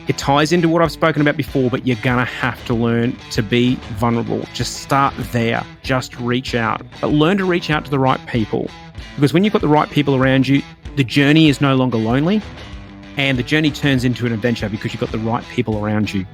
It ties into what I've spoken about before, but you're going to have to learn to be vulnerable. Just start there. Just reach out. But learn to reach out to the right people. Because when you've got the right people around you, the journey is no longer lonely. And the journey turns into an adventure because you've got the right people around you.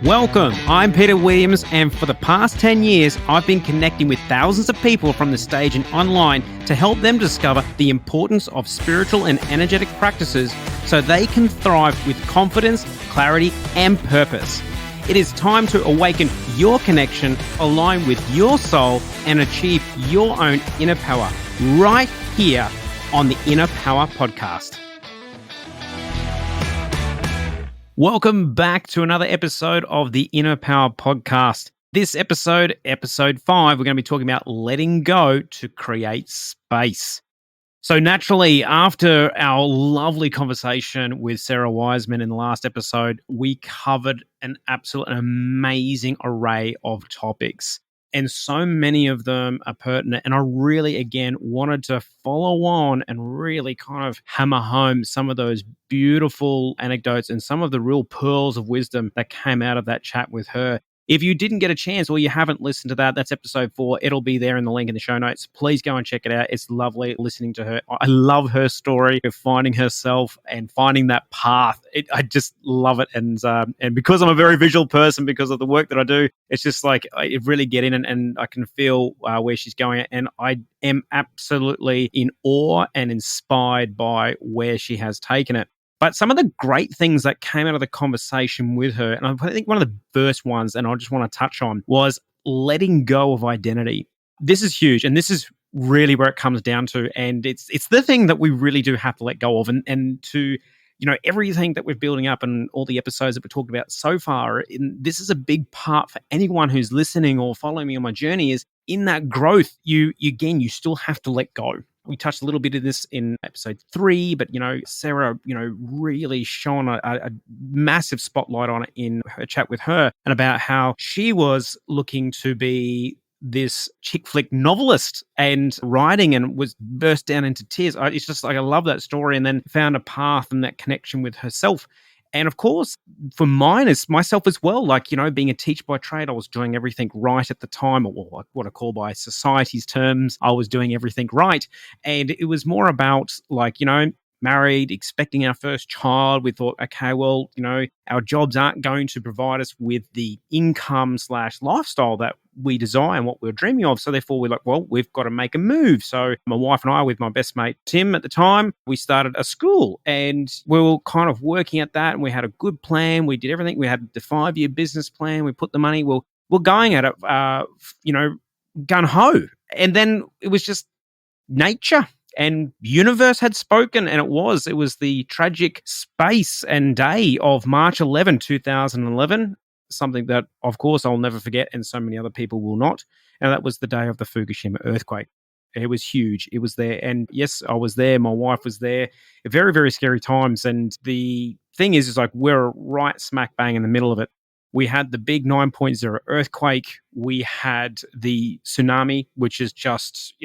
Welcome, I'm Peter Williams, and for the past 10 years, I've been connecting with thousands of people from the stage and online to help them discover the importance of spiritual and energetic practices so they can thrive with confidence, clarity, and purpose. It is time to awaken your connection, align with your soul, and achieve your own inner power right here on the Inna Powa podcast. Welcome back to another episode of the Inna Powa podcast. This episode, episode 5, we're going to be talking about letting go to create space. So naturally, after our lovely conversation with Sarah Weisman in the last episode, we covered an absolute amazing array of topics. And so many of them are pertinent. And I really, again, wanted to follow on and really kind of hammer home some of those beautiful anecdotes and some of the real pearls of wisdom that came out of that chat with her. If you didn't get a chance or you haven't listened to that, that's episode 4. It'll be there in the link in the show notes. Please go and check it out. It's lovely listening to her. I love her story of finding herself and finding that path. I just love it. And because I'm a very visual person, because of the work that I do, it's just like I really get in and I can feel where she's going. And I am absolutely in awe and inspired by where she has taken it. But some of the great things that came out of the conversation with her, and I think one of the first ones, and I just want to touch on, was letting go of identity. This is huge, and this is really where it comes down to, and it's the thing that we really do have to let go of, and to, everything that we're building up and all the episodes that we're talking about so far, this is a big part for anyone who's listening or following me on my journey, is in that growth, you still have to let go. We touched a little bit of this in episode 3, but, Sarah, really shone a massive spotlight on it in her chat with her, and about how she was looking to be this chick flick novelist and writing and was burst down into tears. It's just like, I love that story, and then found a path and that connection with herself. And of course, for mine, is myself as well, being a teacher by trade, I was doing everything right at the time, or what I call by society's terms, I was doing everything right. And it was more about married, expecting our first child. We thought, okay, well, our jobs aren't going to provide us with the income / lifestyle that we desire and what we're dreaming of. So therefore we're like, well, we've got to make a move. So my wife and I, with my best mate, Tim, at the time, we started a school, and we were kind of working at that, and we had a good plan. We did everything. We had the 5-year business plan. We put the money, we're going at it, gun ho. And then it was just nature. And universe had spoken, and it was the tragic space and day of March 11, 2011, something that, of course, I'll never forget, and so many other people will not. And that was the day of the Fukushima earthquake. It was huge. It was there. And yes, I was there. My wife was there. Very, very scary times. And the thing is like, we're right smack bang in the middle of it. We had the big 9.0 earthquake. We had the tsunami, which is just,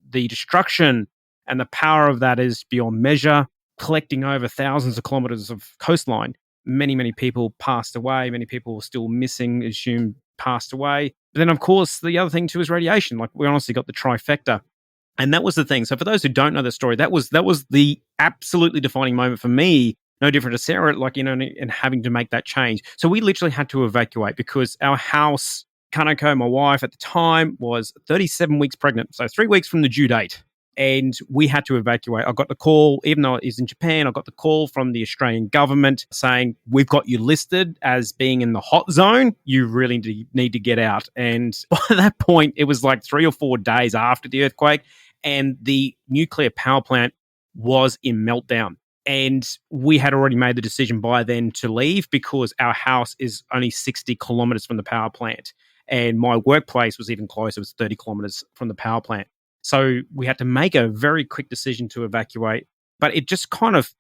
the destruction and the power of that is beyond measure, collecting over thousands of kilometers of coastline. Many, many people passed away. Many people were still missing, assumed passed away. But then, of course, the other thing too is radiation. Like, we honestly got the trifecta. And that was the thing. So for those who don't know the story, that was the absolutely defining moment for me, no different to Sarah, and having to make that change. So we literally had to evacuate because our house, Kanako, my wife at the time, was 37 weeks pregnant, so 3 weeks from the due date. And we had to evacuate. I got the call, even though it is in Japan, I got the call from the Australian government saying, we've got you listed as being in the hot zone. You really need to get out. And by that point, it was like 3 or 4 days after the earthquake, and the nuclear power plant was in meltdown. And we had already made the decision by then to leave because our house is only 60 kilometers from the power plant. And my workplace was even closer. It was 30 kilometers from the power plant. So we had to make a very quick decision to evacuate. But it just kind of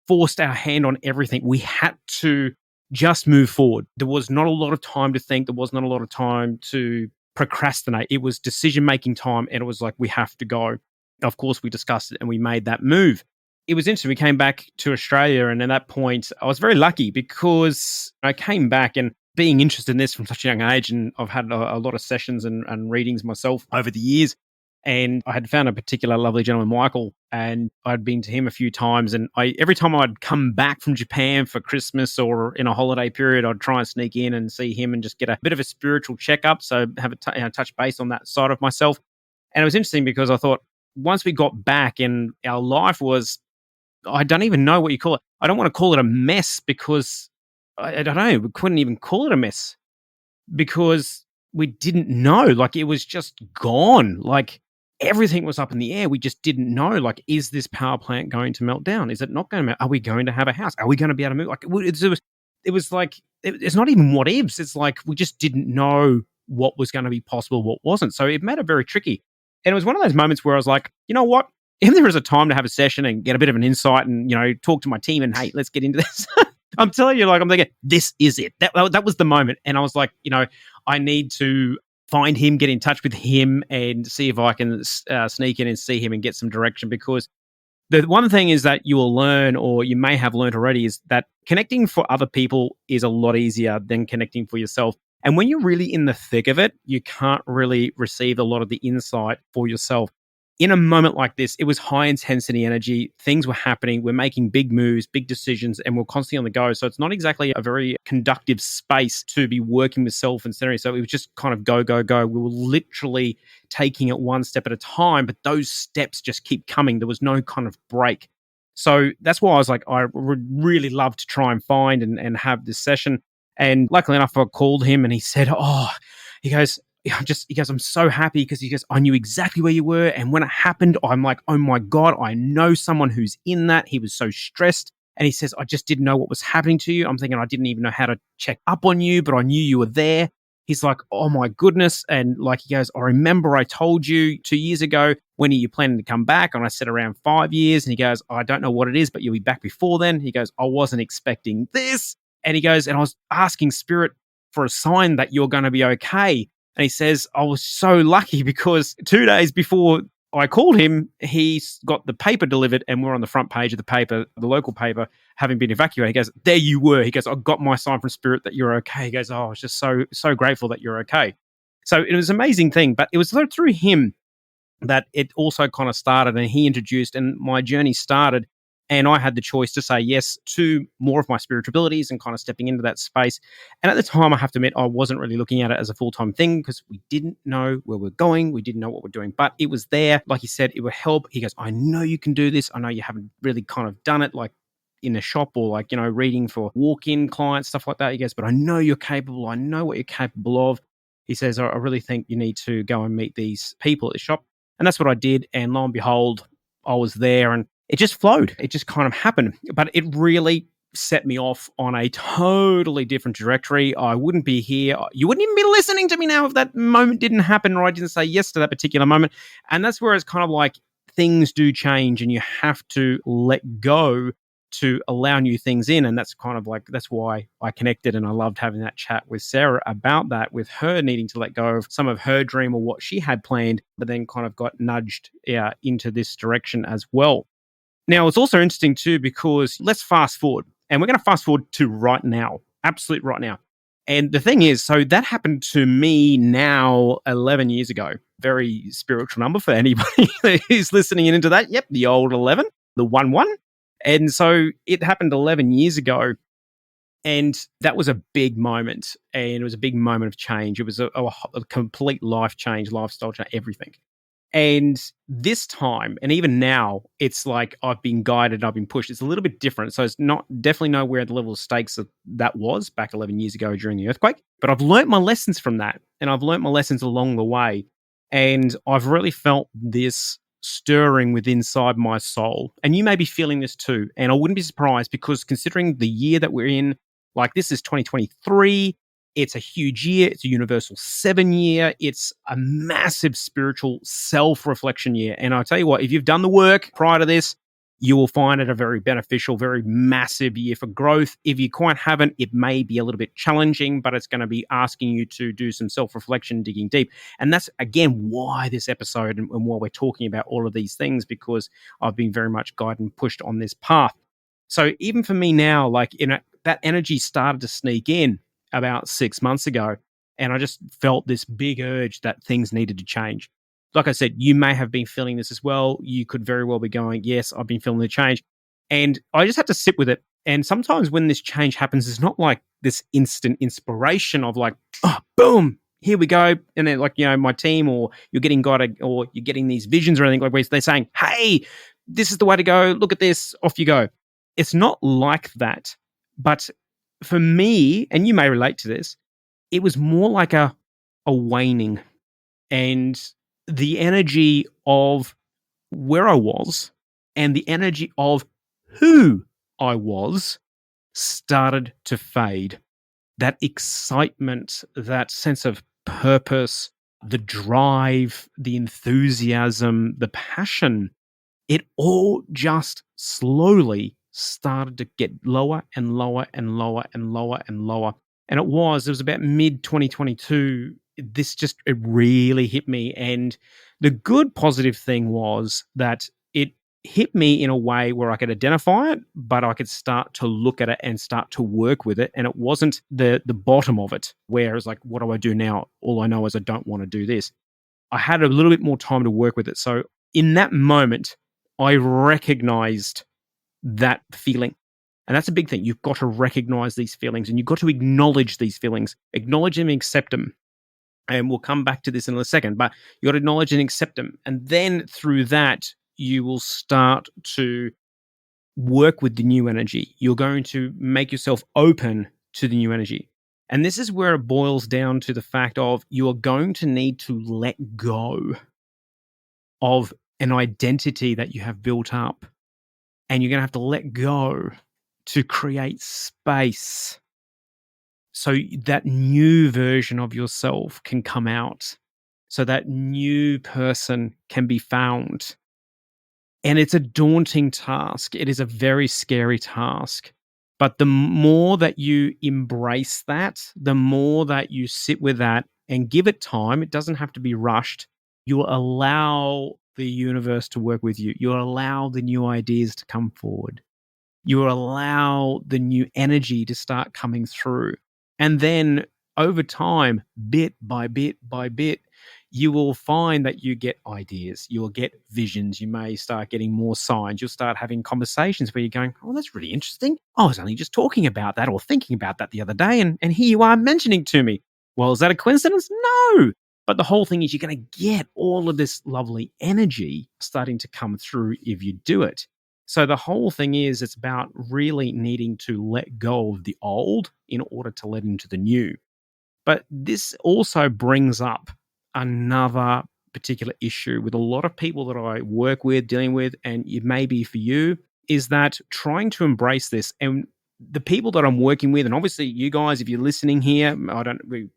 forced our hand on everything. We had to just move forward. There was not a lot of time to think. There was not a lot of time to procrastinate. It was decision-making time, and it was like, we have to go. Of course, we discussed it and we made that move. it was interesting. We came back to Australia, and at that point, I was very lucky because I came back and being interested in this from such a young age, and I've had a lot of sessions and readings myself over the years. And I had found a particular lovely gentleman, Michael, and I'd been to him a few times. And every time I'd come back from Japan for Christmas or in a holiday period, I'd try and sneak in and see him and just get a bit of a spiritual checkup. So have touch base on that side of myself. And it was interesting because I thought once we got back and our life was, I don't even know what you call it. I don't want to call it a mess because I don't know. We couldn't even call it a mess because we didn't know. Like it was just gone. Like everything was up in the air. We just didn't know. Like, is this power plant going to melt down? Is it not going to melt? Are we going to have a house? Are we going to be able to move? Like it was like it's not even what ifs. It's like we just didn't know what was going to be possible, what wasn't. So it made it very tricky. And it was one of those moments where I was like, you know what? If there is a time to have a session and get a bit of an insight and, talk to my team and, hey, let's get into this. I'm telling you, like, I'm thinking, this is it. That was the moment. And I was like, I need to find him, get in touch with him and see if I can sneak in and see him and get some direction. Because the one thing is that you will learn, or you may have learned already, is that connecting for other people is a lot easier than connecting for yourself. And when you're really in the thick of it, you can't really receive a lot of the insight for yourself. In a moment like this, it was high intensity energy. Things were happening. We're making big moves, big decisions, and we're constantly on the go. So it's not exactly a very conductive space to be working with self and centering. So it was just kind of go, go, go. We were literally taking it one step at a time, but those steps just keep coming. There was no kind of break. So that's why I was like, I would really love to try and find and have this session. And luckily enough, I called him and he said, he goes, I'm so happy because he goes, I knew exactly where you were. And when it happened, I'm like, oh my God, I know someone who's in that. He was so stressed. And he says, I just didn't know what was happening to you. I'm thinking I didn't even know how to check up on you, but I knew you were there. He's like, oh my goodness. And like he goes, I remember I told you 2 years ago, when are you planning to come back? And I said around 5 years. And he goes, I don't know what it is, but you'll be back before then. He goes, I wasn't expecting this. And he goes, and I was asking Spirit for a sign that you're going to be okay. And he says, I was so lucky because 2 days before I called him, he got the paper delivered and we're on the front page of the paper, the local paper, having been evacuated. He goes, there you were. He goes, I got my sign from Spirit that you're okay. He goes, I was just so grateful that you're okay. So it was an amazing thing, but it was through him that it also kind of started, and he introduced, and my journey started. And I had the choice to say yes to more of my spiritual abilities and kind of stepping into that space. And at the time, I have to admit, I wasn't really looking at it as a full-time thing because we didn't know where we're going. We didn't know what we're doing, but it was there. Like he said, it would help. He goes, I know you can do this. I know you haven't really kind of done it like in a shop or like, reading for walk-in clients, stuff like that. He goes, but I know you're capable. I know what you're capable of. He says, I really think you need to go and meet these people at the shop. And that's what I did. And lo and behold, I was there and it just flowed. It just kind of happened. But it really set me off on a totally different trajectory. I wouldn't be here. You wouldn't even be listening to me now if that moment didn't happen or I didn't say yes to that particular moment. And that's where it's kind of like things do change and you have to let go to allow new things in. And that's kind of like, that's why I connected and I loved having that chat with Sarah about that, with her needing to let go of some of her dream or what she had planned, but then kind of got nudged into this direction as well. Now, it's also interesting too, because let's fast forward, and we're going to fast forward to right now, absolute right now. And the thing is, so that happened to me now 11 years ago. Very spiritual number for anybody who's listening into that. Yep, the old 11, the 1-1. And so it happened 11 years ago. And that was a big moment. And it was a big moment of change. It was a complete life change, lifestyle change, everything. And this time, and even now, it's like I've been guided, I've been pushed. It's a little bit different. So it's definitely nowhere at the level of stakes that was back 11 years ago during the earthquake. But I've learnt my lessons from that. And I've learnt my lessons along the way. And I've really felt this stirring within inside my soul. And you may be feeling this too. And I wouldn't be surprised because considering the year that we're in, like this is 2023, it's a huge year. It's a universal 7 year. It's a massive spiritual self-reflection year. And I'll tell you what, if you've done the work prior to this, you will find it a very beneficial, very massive year for growth. If you quite haven't, it may be a little bit challenging, but it's going to be asking you to do some self reflection, digging deep. And that's, again, why this episode and why we're talking about all of these things, because I've been very much guided and pushed on this path. So even for me now, that energy started to sneak in about 6 months ago. And I just felt this big urge that things needed to change. Like I said, you may have been feeling this as well. You could very well be going, yes, I've been feeling the change. And I just had to sit with it. And sometimes when this change happens, it's not like this instant inspiration of like, oh, boom, here we go. And then my team, or you're getting guided, or you're getting these visions or anything, like where they're saying, hey, this is the way to go. Look at this. Off you go. It's not like that. But for me, and you may relate to this, it was more like a waning, and the energy of where I was and the energy of who I was started to fade. That excitement, that sense of purpose, the drive, the enthusiasm, the passion, it all just slowly started to get lower and lower and lower and lower and lower. And it was about mid 2022. It really hit me. And the good positive thing was that it hit me in a way where I could identify it, but I could start to look at it and start to work with it. And it wasn't the bottom of it, where it's like, what do I do now? All I know is I don't want to do this. I had a little bit more time to work with it. So in that moment, I recognized that feeling. And that's a big thing. You've got to recognize these feelings, and you've got to acknowledge these feelings, acknowledge them and accept them. And we'll come back to this in a second, but you got to acknowledge and accept them. And then through that, you will start to work with the new energy. You're going to make yourself open to the new energy. And this is where it boils down to the fact of you are going to need to let go of an identity that you have built up. And you're going to have to let go to create space so that new version of yourself can come out, so that new person can be found. And it's a daunting task. It is a very scary task. But the more that you embrace that, the more that you sit with that and give it time, it doesn't have to be rushed. You'll allow the universe to work with you. You'll allow the new ideas to come forward. You allow the new energy to start coming through. And then over time, bit by bit by bit, you will find that you get ideas, you will get visions, you may start getting more signs, you'll start having conversations where you're going, oh, that's really interesting. I was only just talking about that or thinking about that the other day, and here you are mentioning to me. Well, is that a coincidence? No. But the whole thing is you're going to get all of this lovely energy starting to come through if you do it. So the whole thing is it's about really needing to let go of the old in order to let into the new. But this also brings up another particular issue with a lot of people that I work with, dealing with, and it may be for you, is that trying to embrace this. And the people that I'm working with, and obviously you guys, if you're listening here,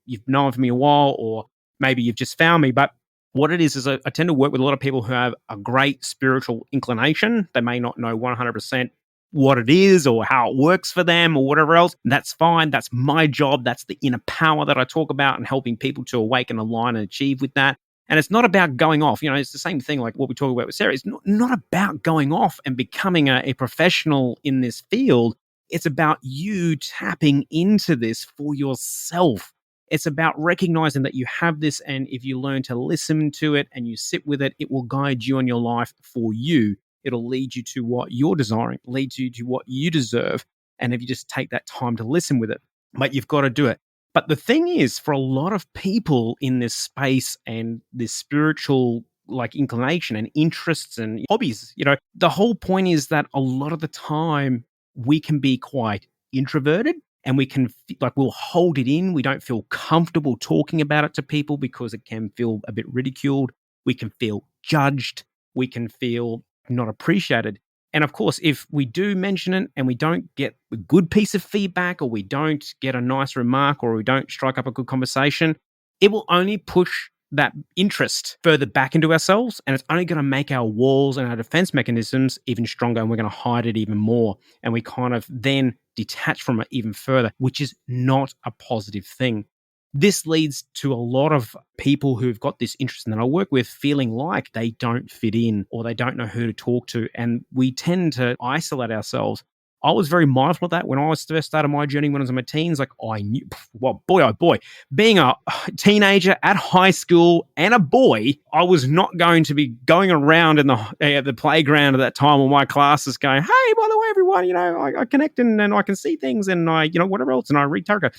you've known for me a while, or maybe you've just found me, but what it is I tend to work with a lot of people who have a great spiritual inclination. They may not know 100% what it is or how it works for them or whatever else. That's fine. That's my job. That's the inner power that I talk about, and helping people to awaken, align, and achieve with that. And it's not about going off. It's the same thing like what we talk about with Sarah. It's not about going off and becoming a professional in this field. It's about you tapping into this for yourself. It's about recognizing that you have this, and if you learn to listen to it and you sit with it, it will guide you on your life for you. It'll lead you to what you're desiring, lead you to what you deserve. And if you just take that time to listen with it, but you've got to do it. But the thing is, for a lot of people in this space and this spiritual inclination and interests and hobbies, the whole point is that a lot of the time we can be quite introverted. And we can, we'll hold it in. We don't feel comfortable talking about it to people because it can feel a bit ridiculed. We can feel judged. We can feel not appreciated. And of course, if we do mention it and we don't get a good piece of feedback, or we don't get a nice remark, or we don't strike up a good conversation, it will only push that interest further back into ourselves, and it's only going to make our walls and our defense mechanisms even stronger, and we're going to hide it even more. And we kind of then detach from it even further, which is not a positive thing. This leads to a lot of people who've got this interest and that I work with feeling like they don't fit in or they don't know who to talk to. And we tend to isolate ourselves. I was very mindful of that when I was first started my journey when I was in my teens. Like I knew, well, boy, oh boy, being a teenager at high school and a boy, I was not going to be going around in the playground at that time with my classes going, hey, by the way, everyone, I connect and I can see things and I, whatever else, and I read tarot.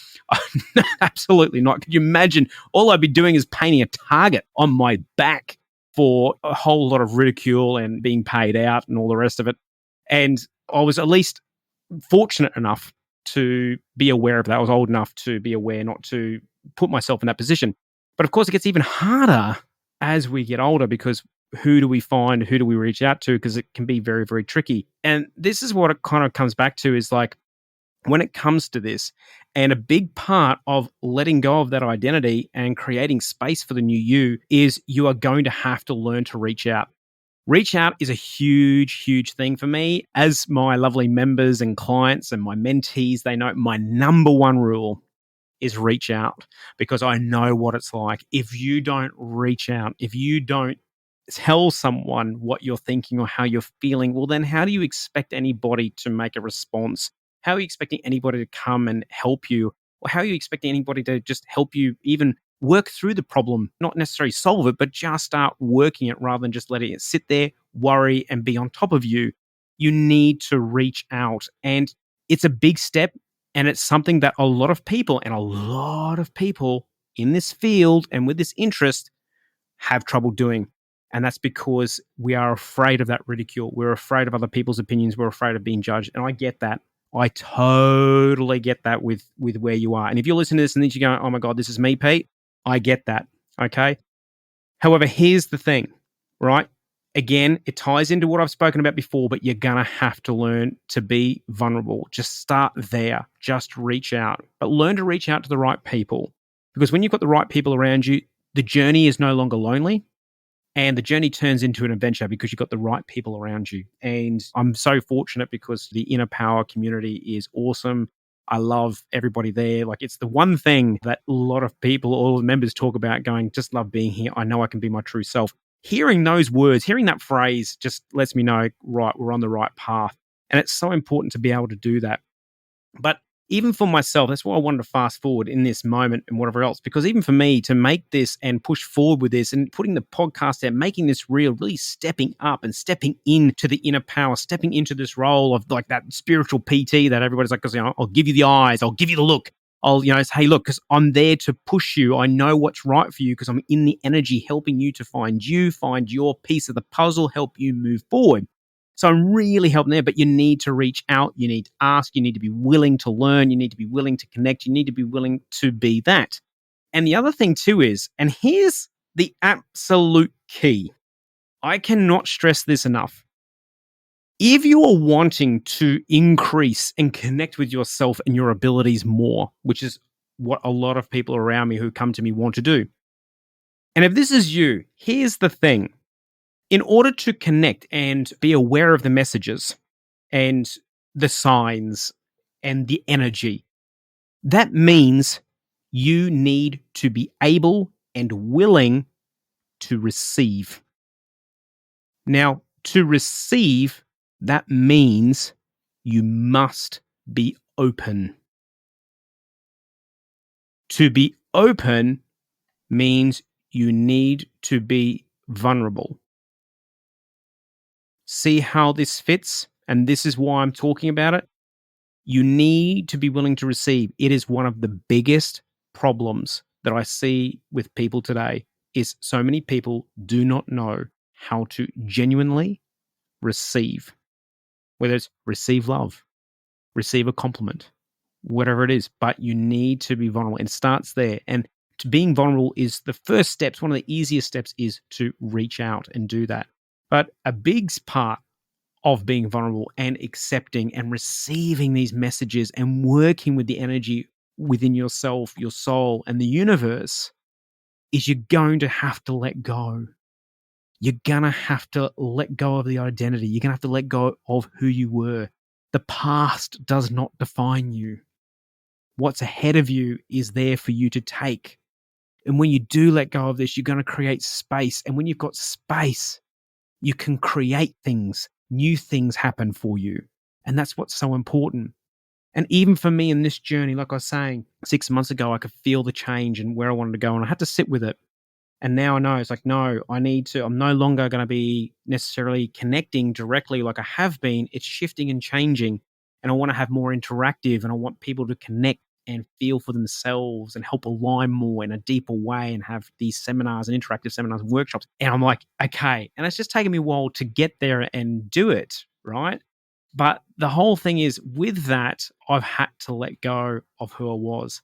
Absolutely not. Could you imagine? All I'd be doing is painting a target on my back for a whole lot of ridicule and being paid out and all the rest of it. And I was at least fortunate enough to be aware of that. I was old enough to be aware not to put myself in that position. But of course, it gets even harder as we get older because who do we find? Who do we reach out to? Because it can be very, very tricky. And this is what it kind of comes back to is like when it comes to this, and a big part of letting go of that identity and creating space for the new you is you are going to have to learn to reach out. Reach out is a huge, huge thing for me. As my lovely members and clients and my mentees, they know my number one rule is reach out because I know what it's like. If you don't reach out, if you don't tell someone what you're thinking or how you're feeling, well, then how do you expect anybody to make a response? How are you expecting anybody to come and help you? Or how are you expecting anybody to just help you even work through the problem, not necessarily solve it, but just start working it rather than just letting it sit there, worry, and be on top of you? You need to reach out. And it's a big step. And it's something that a lot of people in this field and with this interest have trouble doing. And that's because we are afraid of that ridicule. We're afraid of other people's opinions. We're afraid of being judged. And I get that. I totally get that with where you are. And if you're listening to this and then you're going, oh my God, this is me, Pete, I get that. Okay. However, here's the thing, right? Again, it ties into what I've spoken about before, but you're going to have to learn to be vulnerable. Just start there. Just reach out. But learn to reach out to the right people. Because when you've got the right people around you, the journey is no longer lonely. And the journey turns into an adventure because you've got the right people around you. And I'm so fortunate because the Inner Power community is awesome. I love everybody there. Like it's the one thing that a lot of people, all the members talk about going, just love being here. I know I can be my true self. Hearing those words, hearing that phrase just lets me know, right, we're on the right path. And it's so important to be able to do that. But even for myself, that's why I wanted to fast forward in this moment and whatever else, because even for me to make this and push forward with this and putting the podcast out, making this real, really stepping up and stepping into the inner power, stepping into this role of like that spiritual PT that everybody's like, I'll give you the eyes, I'll give you the look. I'll, say, hey, look, because I'm there to push you. I know what's right for you because I'm in the energy helping you to find your piece of the puzzle, help you move forward. So I'm really helping there, but you need to reach out. You need to ask. You need to be willing to learn. You need to be willing to connect. You need to be willing to be that. And the other thing too is, and here's the absolute key. I cannot stress this enough. If you are wanting to increase and connect with yourself and your abilities more, which is what a lot of people around me who come to me want to do. And if this is you, here's the thing. In order to connect and be aware of the messages and the signs and the energy, that means you need to be able and willing to receive. Now, to receive, that means you must be open. To be open means you need to be vulnerable. See how this fits? And this is why I'm talking about it. You need to be willing to receive. It is one of the biggest problems that I see with people today is so many people do not know how to genuinely receive, whether it's receive love, receive a compliment, whatever it is, but you need to be vulnerable. And it starts there. And to being vulnerable is the first steps. One of the easiest steps is to reach out and do that. But a big part of being vulnerable and accepting and receiving these messages and working with the energy within yourself, your soul, and the universe is you're going to have to let go. You're going to have to let go of the identity. You're going to have to let go of who you were. The past does not define you. What's ahead of you is there for you to take. And when you do let go of this, you're going to create space. And when you've got space, you can create things. New things happen for you. And that's what's so important. And even for me in this journey, like I was saying, 6 months ago, I could feel the change and where I wanted to go. And I had to sit with it. And now I know it's like, no, I'm no longer going to be necessarily connecting directly like I have been. It's shifting and changing. And I want to have more interactive, and I want people to connect and feel for themselves and help align more in a deeper way and have these seminars and interactive seminars and workshops. And I'm like, okay. And it's just taken me a while to get there and do it, right? But the whole thing is, with that, I've had to let go of who I was.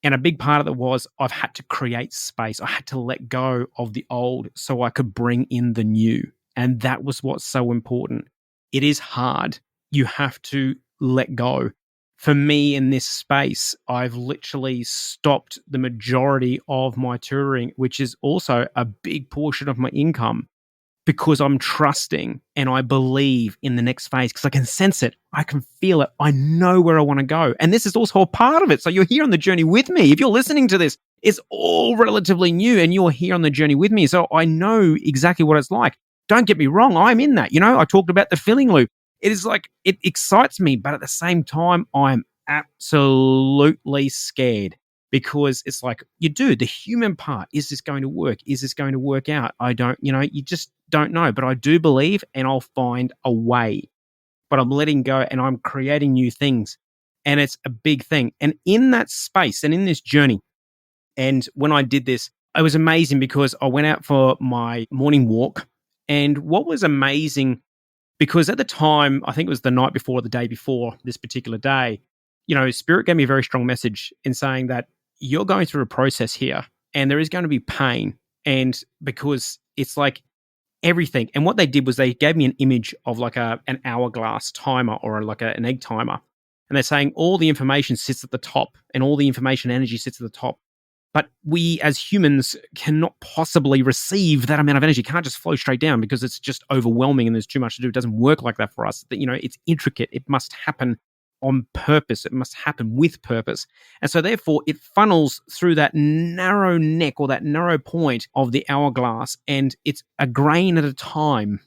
And a big part of it was I've had to create space. I had to let go of the old so I could bring in the new. And that was what's so important. It is hard. You have to let go. For me in this space, I've literally stopped the majority of my touring, which is also a big portion of my income, because I'm trusting and I believe in the next phase, because I can sense it. I can feel it. I know where I want to go. And this is also a part of it. So you're here on the journey with me. If you're listening to this, it's all relatively new and you're here on the journey with me. So I know exactly what it's like. Don't get me wrong. I'm in that. I talked about the feeling loop. It is like, it excites me, but at the same time, I'm absolutely scared. Because it's like, the human part, is this going to work? Is this going to work out? I don't, you just don't know. But I do believe, and I'll find a way. But I'm letting go and I'm creating new things. And it's a big thing. And in that space and in this journey, and when I did this, it was amazing because I went out for my morning walk. And what was amazing, because at the time, I think it was the night before, the day before this particular day, Spirit gave me a very strong message in saying that you're going through a process here and there is going to be pain. And because it's like everything. And what they did was they gave me an image of like an hourglass timer or like an egg timer. And they're saying all the information sits at the top and all the information energy sits at the top. But we as humans cannot possibly receive that amount of energy. It can't just flow straight down because it's just overwhelming and there's too much to do. It doesn't work like that for us. It's intricate. It must happen on purpose. It must happen with purpose. And so therefore it funnels through that narrow neck or that narrow point of the hourglass, and it's a grain at a time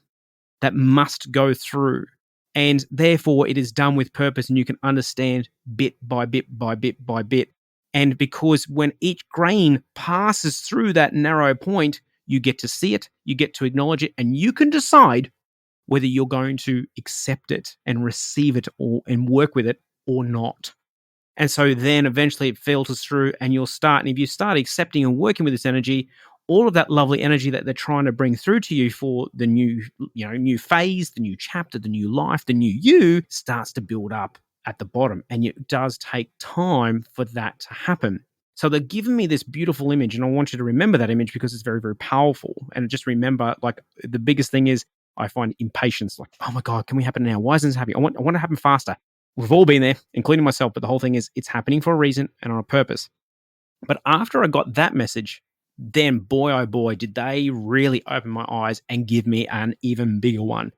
that must go through. And therefore it is done with purpose, and you can understand bit by bit by bit by bit. And because when each grain passes through that narrow point, you get to see it, you get to acknowledge it, and you can decide whether you're going to accept it and receive it and work with it or not. And so then eventually it filters through and you'll start. And if you start accepting and working with this energy, all of that lovely energy that they're trying to bring through to you for the new phase, the new chapter, the new life, the new you starts to build up at the bottom. And it does take time for that to happen. So they're giving me this beautiful image, and I want you to remember that image because it's very, very powerful. And just remember, like, the biggest thing is I find impatience. Like, oh my God, can we happen now? Why isn't this happening? I want to happen faster. We've all been there, including myself. But the whole thing is it's happening for a reason and on a purpose. But after I got that message, then boy, oh boy, did they really open my eyes and give me an even bigger one.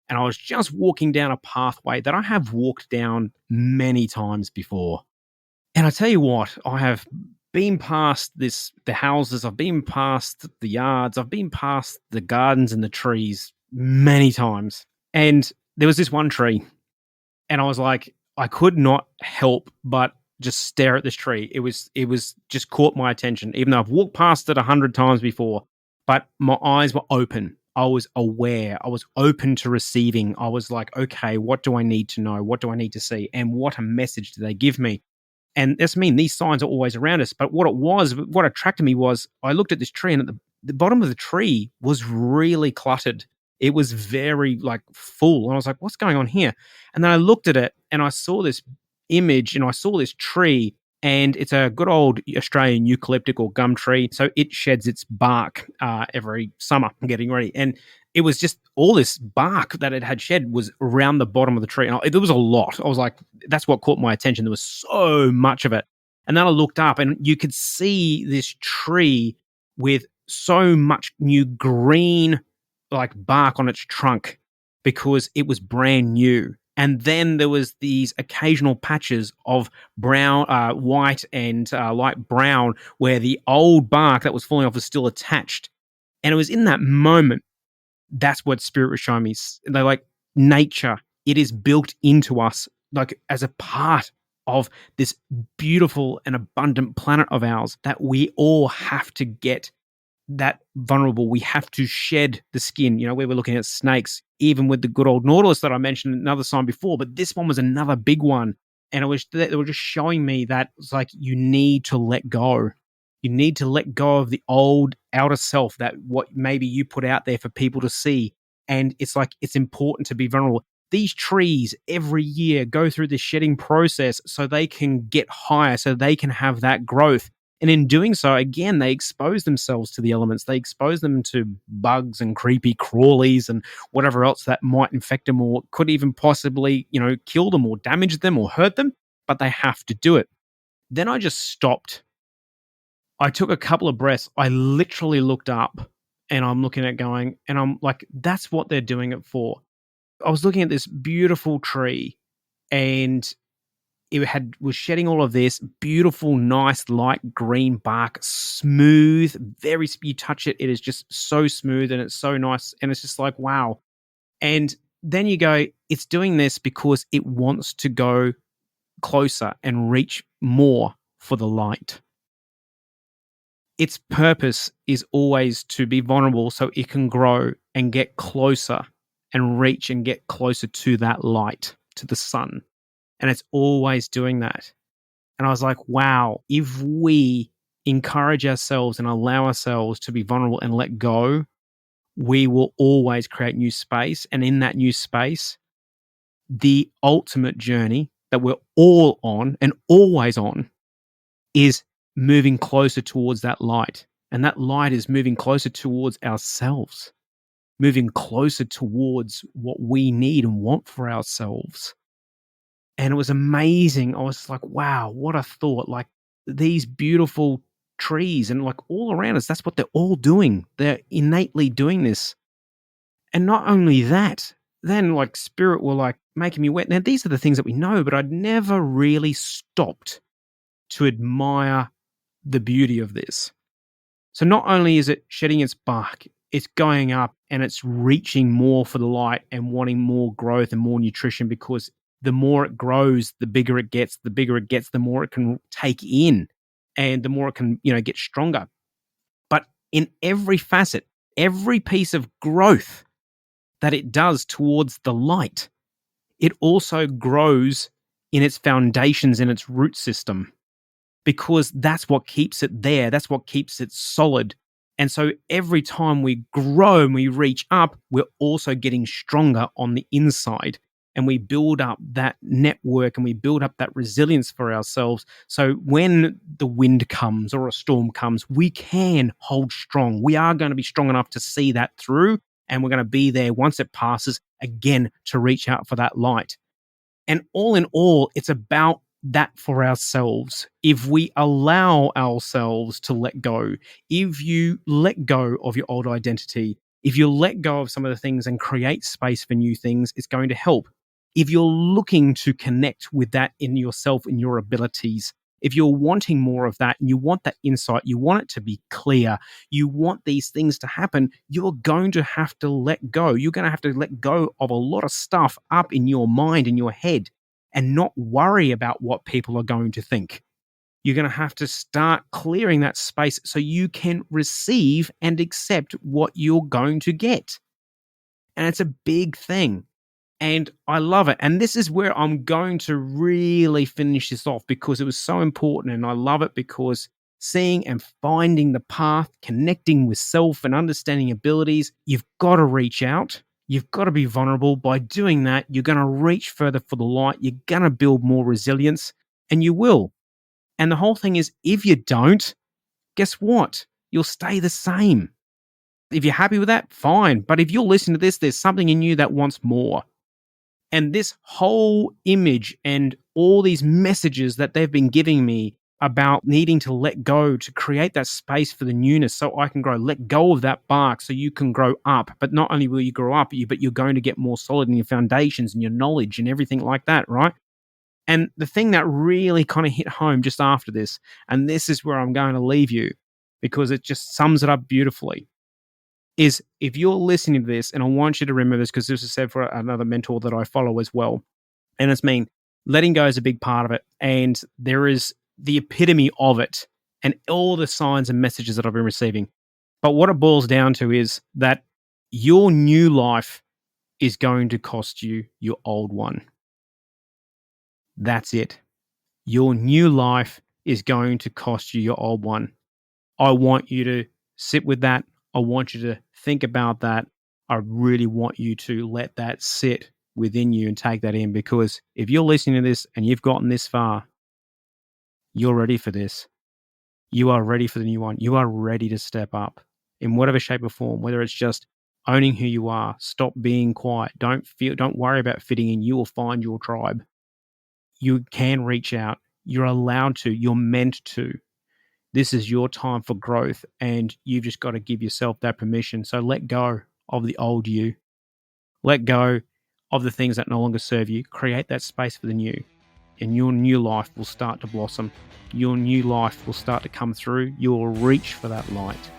And I was just walking down a pathway that I have walked down many times before. And I tell you what, I have been past the houses, I've been past the yards, I've been past the gardens and the trees many times. And there was this one tree, and I was like, I could not help but just stare at this tree. It was just caught my attention, even though I've walked past it 100 times before. But my eyes were open. I was aware. I was open to receiving. I was like, okay, what do I need to know? What do I need to see? And what a message do they give me? And that's these signs are always around us. But what attracted me was I looked at this tree, and at the bottom of the tree was really cluttered. It was very full. And I was like, what's going on here? And then I looked at it and I saw this image and I saw this tree, and it's a good old Australian eucalyptic or gum tree. So it sheds its bark every summer getting ready. And it was just all this bark that it had shed was around the bottom of the tree. And there was a lot. I was like, that's what caught my attention. There was so much of it. And then I looked up and you could see this tree with so much new green, like bark on its trunk because it was brand new. And then there was these occasional patches of brown, white and light brown where the old bark that was falling off was still attached. And it was in that moment that's what Spirit was showing me. They're like, nature, it is built into us, like as a part of this beautiful and abundant planet of ours, that we all have to get that vulnerable. We have to shed the skin. You know, we were looking at snakes, even with the good old nautilus that I mentioned another time before, but this one was another big one. And it was, they were just showing me that it's like, you need to let go. You need to let go of the old outer self, that what maybe you put out there for people to see. And it's like, it's important to be vulnerable. These trees every year go through this shedding process so they can get higher, so they can have that growth. And in doing so, again, they expose themselves to the elements. They expose them to bugs and creepy crawlies and whatever else that might infect them or could even possibly, you know, kill them or damage them or hurt them, but they have to do it. Then I just stopped. I took a couple of breaths. I literally looked up and I'm looking at going, and I'm like, that's what they're doing it for. I was looking at this beautiful tree and was shedding all of this beautiful, nice, light green bark, smooth, you touch it, it is just so smooth and it's so nice. And it's just like, wow. And then you go, it's doing this because it wants to go closer and reach more for the light. Its purpose is always to be vulnerable so it can grow and get closer and reach and get closer to that light, to the sun. And it's always doing that. And I was like, wow, if we encourage ourselves and allow ourselves to be vulnerable and let go, we will always create new space. And in that new space, the ultimate journey that we're all on and always on is moving closer towards that light. And that light is moving closer towards ourselves, moving closer towards what we need and want for ourselves. And it was amazing. I was like, wow, what a thought. Like these beautiful trees and like all around us, that's what they're all doing. They're innately doing this. And not only that, then like spirit were like making me wet. Now, these are the things that we know, but I'd never really stopped to admire the beauty of this. So not only is it shedding its bark, it's going up and it's reaching more for the light and wanting more growth and more nutrition, because the more it grows, the bigger it gets, the more it can take in and the more it can, you know, get stronger. But in every facet, every piece of growth that it does towards the light, it also grows in its foundations, in its root system, because that's what keeps it there. That's what keeps it solid. And so every time we grow and we reach up, we're also getting stronger on the inside. And we build up that network and we build up that resilience for ourselves. So when the wind comes or a storm comes, we can hold strong. We are going to be strong enough to see that through. And we're going to be there once it passes again to reach out for that light. And all in all, it's about that for ourselves. If we allow ourselves to let go, if you let go of your old identity, if you let go of some of the things and create space for new things, it's going to help. If you're looking to connect with that in yourself and your abilities, if you're wanting more of that and you want that insight, you want it to be clear, you want these things to happen, you're going to have to let go. You're going to have to let go of a lot of stuff up in your mind, in your head, and not worry about what people are going to think. You're going to have to start clearing that space so you can receive and accept what you're going to get. And it's a big thing. And I love it. And this is where I'm going to really finish this off, because it was so important. And I love it because seeing and finding the path, connecting with self and understanding abilities, you've got to reach out. You've got to be vulnerable. By doing that, you're going to reach further for the light. You're going to build more resilience, and you will. And the whole thing is, if you don't, guess what? You'll stay the same. If you're happy with that, fine. But if you're listening to this, there's something in you that wants more. And this whole image and all these messages that they've been giving me about needing to let go to create that space for the newness so I can grow. Let go of that bark so you can grow up. But not only will you grow up, but you're going to get more solid in your foundations and your knowledge and everything like that, right? And the thing that really kind of hit home just after this, and this is where I'm going to leave you because it just sums it up beautifully, is if you're listening to this, and I want you to remember this because this is said for another mentor that I follow as well. And it's mean letting go is a big part of it. And there is the epitome of it and all the signs and messages that I've been receiving. But what it boils down to is that your new life is going to cost you your old one. That's it. Your new life is going to cost you your old one. I want you to sit with that. I want you to think about that. I really want you to let that sit within you and take that in, because if you're listening to this and you've gotten this far, you're ready for this. You are ready for the new one. You are ready to step up in whatever shape or form, whether it's just owning who you are, stop being quiet. Don't worry about fitting in. You will find your tribe. You can reach out. You're allowed to. You're meant to. This is your time for growth, and you've just got to give yourself that permission. So let go of the old you. Let go of the things that no longer serve you. Create that space for the new, and your new life will start to blossom. Your new life will start to come through. You will reach for that light,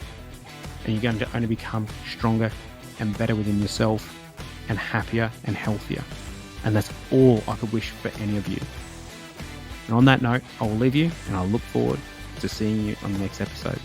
and you're going to only become stronger and better within yourself and happier and healthier. And that's all I could wish for any of you. And on that note, I will leave you, and I look forward to seeing you on the next episode.